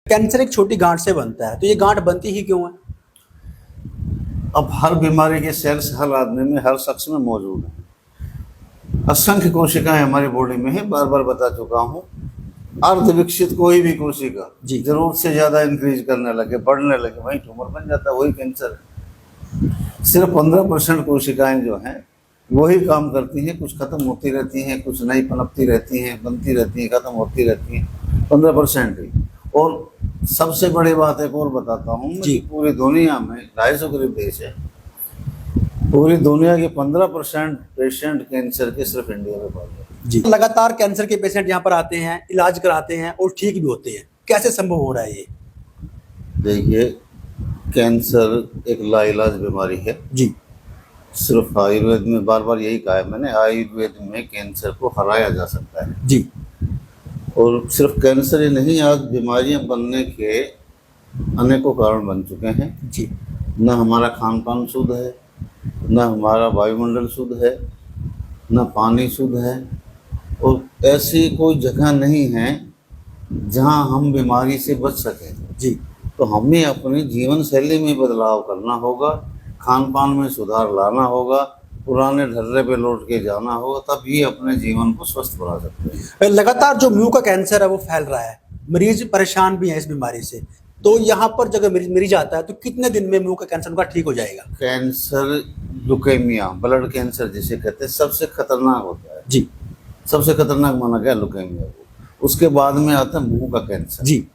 Cancer एक छोटी गांठ से बनता है, तो ये गांठ बनती ही क्यों है? अब हर बीमारी के सेल्स हर आदमी में, हर शख्स में मौजूद हैं। असंख्य कोशिकाएं हमारी बॉडी में है, बार बार बता चुका हूँ। अर्ध विकसित कोई भी कोशिका जी। जरूरत से ज्यादा इंक्रीज करने लगे, बढ़ने लगे, वही ट्यूमर बन जाता है, वही कैंसर है। सिर्फ 15% कोशिकाएं जो हैं वही काम करती हैं, कुछ खत्म होती रहती हैं, कुछ नई पनपती रहती हैं, बनती रहती हैं, खत्म होती रहती हैं। 15% ही। और सबसे बड़ी बात एक और बताता हूँ कि पूरी दुनिया में 250 करीब देश है, पूरी दुनिया के 15% पेशेंट कैंसर के सिर्फ इंडिया में पाए जाते जी। लगातार कैंसर के पेशेंट यहाँ पर आते हैं, इलाज कराते हैं और ठीक भी होते हैं। कैसे संभव हो रहा है ये? देखिए, कैंसर एक लाइलाज बीमारी है जी। सिर्फ आयुर्वेद में बार बार यही कहा है मैंने, आयुर्वेद में कैंसर को हराया जा सकता है। जी। और सिर्फ कैंसर ही नहीं, आज बीमारियां बनने के अनेकों कारण बन चुके हैं। जी। न हमारा खान पान शुद्ध है, न हमारा वायुमंडल शुद्ध है, न पानी शुद्ध है, और ऐसी कोई जगह नहीं है जहां हम बीमारी से बच सकें। जी। तो हमें अपनी जीवन शैली में बदलाव करना होगा, खान पान में सुधार लाना होगा, पुराने ढर्रे पे लौट के जाना होगा, तभी अपने जीवन को स्वस्थ बना सकते हैं। लगातार जो मुंह का कैंसर है वो फैल रहा है, मरीज परेशान भी है इस बीमारी से। तो यहाँ पर जब मरीज आता है तो कितने दिन में मुंह का कैंसर उनका ठीक हो जाएगा? कैंसर, लुकेमिया, ब्लड कैंसर जिसे कहते हैं, सबसे खतरनाक होता है। जी। सबसे खतरनाक माना गया लुकेमिया को। उसके बाद में आता है मुंह का कैंसर। जी।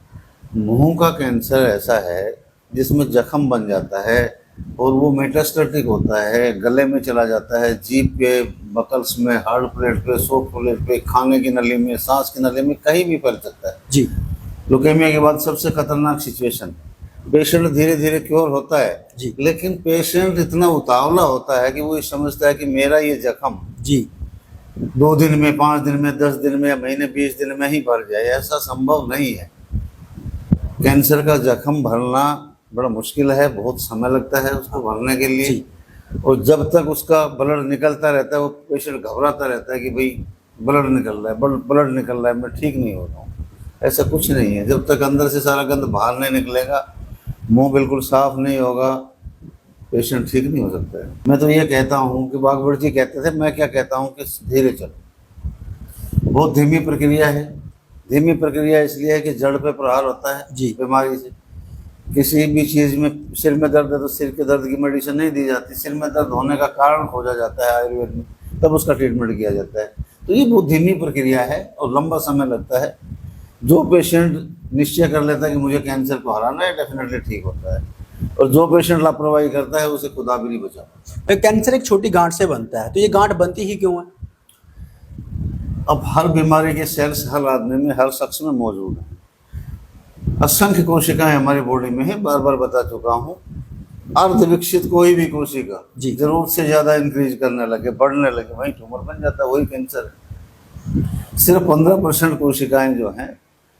मुंह का कैंसर ऐसा है जिसमें जख्म बन जाता है और वो मेटास्टेटिक होता है, गले में चला जाता है, जीभ पे, बकल्स में, हार्ड प्लेट पे, सॉफ्ट प्लेट पे, खाने की नली में, सांस की नली में, कहीं भी फैल सकता है। जी। लुकेमिया के बाद सबसे खतरनाक सिचुएशन, पेशेंट धीरे धीरे क्योर होता है, जी। लेकिन पेशेंट इतना उतावला होता है कि वो ये समझता है कि मेरा ये जख्म जी 2 दिन में, 5 दिन में, 10 दिन में, महीने, 20 दिन में ही भर जाए। ऐसा संभव नहीं है। कैंसर का जख्म भरना बड़ा मुश्किल है, बहुत समय लगता है उसको भरने के लिए। और जब तक उसका ब्लड निकलता रहता है वो पेशेंट घबराता रहता है कि भाई ब्लड निकल रहा है, ब्लड निकल रहा है, मैं ठीक नहीं हो रहा हूँ। ऐसा कुछ नहीं है। जब तक अंदर से सारा गंद बाहर नहीं निकलेगा, मुंह बिल्कुल साफ नहीं होगा, पेशेंट ठीक नहीं हो सकता है। मैं तो ये कहता हूँ कि बागवट जी कहते थे, मैं क्या कहता हूँ कि धीरे चलो। बहुत धीमी प्रक्रिया है। धीमी प्रक्रिया इसलिए है कि जड़ पे प्रहार होता है जी। बीमारी से। किसी भी चीज़ में, सिर में दर्द है तो सिर के दर्द की मेडिसिन नहीं दी जाती, सिर में दर्द होने का कारण खोजा जाता है आयुर्वेद में, तब उसका ट्रीटमेंट किया जाता है। तो ये बहुत धीमी प्रक्रिया है और लंबा समय लगता है। जो पेशेंट निश्चय कर लेता है कि मुझे कैंसर को हराना है, डेफिनेटली ठीक होता है। और जो पेशेंट लापरवाही करता है उसे खुदा भी नहीं बचा। कैंसर एक छोटी गांठ से बनता है, तो ये गांठ बनती ही क्यों है? अब हर बीमारी के सेल्स हर आदमी में, हर शख्स में मौजूद हैं। असंख्य कोशिकाएं हमारी बॉडी में है, बार बार बता चुका हूँ। अर्ध विकसित कोई भी कोशिका जरूरत से ज्यादा इंक्रीज करने लगे, बढ़ने लगे, वही ट्यूमर बन जाता है, वही कैंसर है। सिर्फ 15% कोशिकाएं जो हैं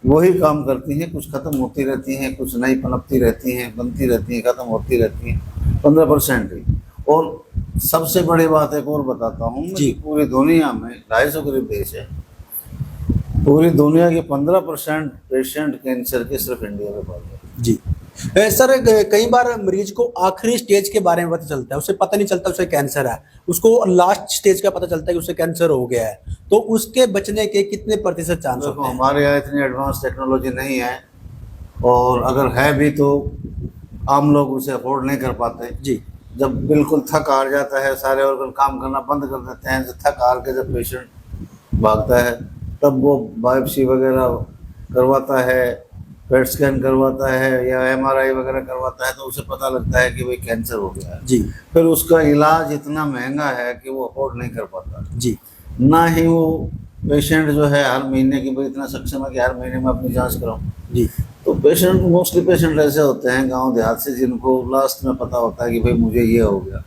वही काम करती हैं, कुछ खत्म होती रहती हैं, कुछ नई पनपती रहती हैं, बनती रहती हैं, खत्म होती रहती हैं। 15% ही। और सबसे बड़ी बात एक और बताता हूँ कि पूरी दुनिया में 250 करीब देश है, पूरी दुनिया के 15% पेशेंट कैंसर के सिर्फ इंडिया में पाए जाते हैं। जी। सर, कई बार मरीज को आखिरी स्टेज के बारे में पता चलता है, उसे पता नहीं चलता उसे कैंसर है, उसको लास्ट स्टेज का पता चलता है कि उसे कैंसर हो गया है। तो उसके बचने के कितने प्रतिशत चांस होते हैं? हमारे यहाँ इतनी एडवांस टेक्नोलॉजी नहीं है, और अगर है भी तो आम लोग उसे अफोर्ड नहीं कर पाते। जी। जब बिल्कुल थक हार जाता है, सारे ऑर्गन काम करना बंद कर देते हैं, तो थक हार के जब पेशेंट भागता है तब वो बायोप्सी वगैरह करवाता है, पेट स्कैन करवाता है या MRI वगैरह करवाता है, तो उसे पता लगता है कि भाई कैंसर हो गया है। जी। फिर उसका इलाज इतना महंगा है कि वो अफोर्ड नहीं कर पाता। जी। ना ही वो पेशेंट जो है हर महीने की भाई इतना सक्षम है कि हर महीने में अपनी जांच कराऊं। जी। तो पेशेंट, मोस्टली पेशेंट ऐसे होते हैं गांव देहात से, जिनको लास्ट में पता होता है कि भाई मुझे ये हो गया।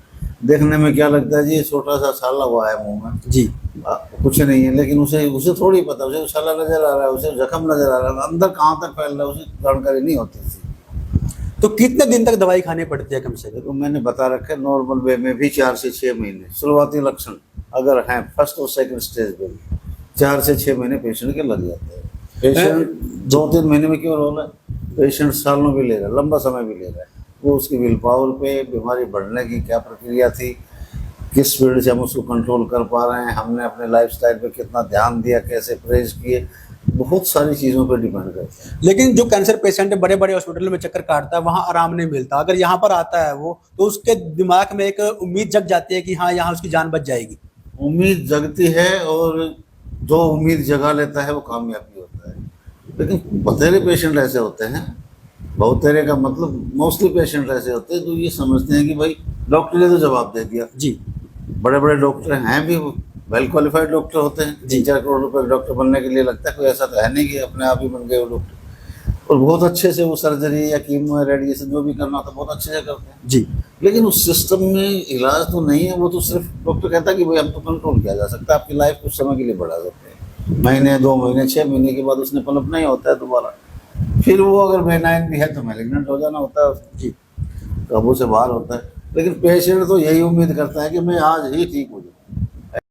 देखने में क्या लगता है जी, छोटा सा छाला हुआ है मुंह में, जी, कुछ नहीं है, लेकिन उसे थोड़ी पता, उसे छाला नजर आ रहा है, उसे जख्म नजर आ रहा है, अंदर कहाँ तक फैल रहा है उसे जानकारी नहीं होती थी। तो कितने दिन तक दवाई खानी पड़ती है कम से कम? तो मैंने बता रखा है, नॉर्मल वे में भी 4 से 6 महीने शुरुआती लक्षण अगर हैं, फर्स्ट और सेकंड स्टेज पे 4 से 6 महीने पेशेंट के लग जाते हैं। पेशेंट 2-3 महीने में क्यों हो रहा है? पेशेंट सालों भी लेगा, लंबा समय भी लेगा। वो उसकी विल पावर पे, बीमारी बढ़ने की क्या प्रक्रिया थी, किस स्पीड से हम उसको कंट्रोल कर पा रहे हैं, हमने अपने लाइफस्टाइल पे कितना ध्यान दिया, कैसे परहेज किए, बहुत सारी चीज़ों पे डिपेंड करता है। लेकिन जो कैंसर पेशेंट है बड़े बड़े हॉस्पिटल में चक्कर काटता है, वहां आराम नहीं मिलता। अगर यहाँ पर आता है वो, तो उसके दिमाग में एक उम्मीद जग जाती है कि हाँ यहाँ उसकी जान बच जाएगी। उम्मीद जगती है, और जो उम्मीद जगा लेता है वो कामयाबी होता है। लेकिन बतेरे पेशेंट ऐसे होते हैं, बहुतेरे का मतलब मोस्टली पेशेंट ऐसे होते हैं जो ये समझते हैं कि भाई डॉक्टर ने तो जवाब दे दिया। जी बड़े बड़े डॉक्टर हैं भी, वेल क्वालिफाइड डॉक्टर होते हैं, जी। 3-4 करोड़ रुपए डॉक्टर बनने के लिए लगता है, कोई ऐसा तो है नहीं कि अपने आप ही बन गए वो डॉक्टर। और बहुत अच्छे से वो सर्जरी या कीमो या रेडिएशन जो भी करना होता है बहुत अच्छे से करते हैं। जी लेकिन उस सिस्टम में इलाज तो नहीं है, वो तो सिर्फ डॉक्टर कहता है कि भाई हम तो कंट्रोल किया जा सकता है, आपकी लाइफ कुछ समय के लिए बढ़ा सकते हैं, महीने 2 महीने 6 महीने के बाद उसने पनपना ही होता है दोबारा। फिर वो अगर बेनाइन भी है तो मैलिग्नेंट हो जाना होता है जी, काबू से बाहर होता है। लेकिन पेशेंट तो यही उम्मीद करता है कि मैं आज ही ठीक हो जाऊँ।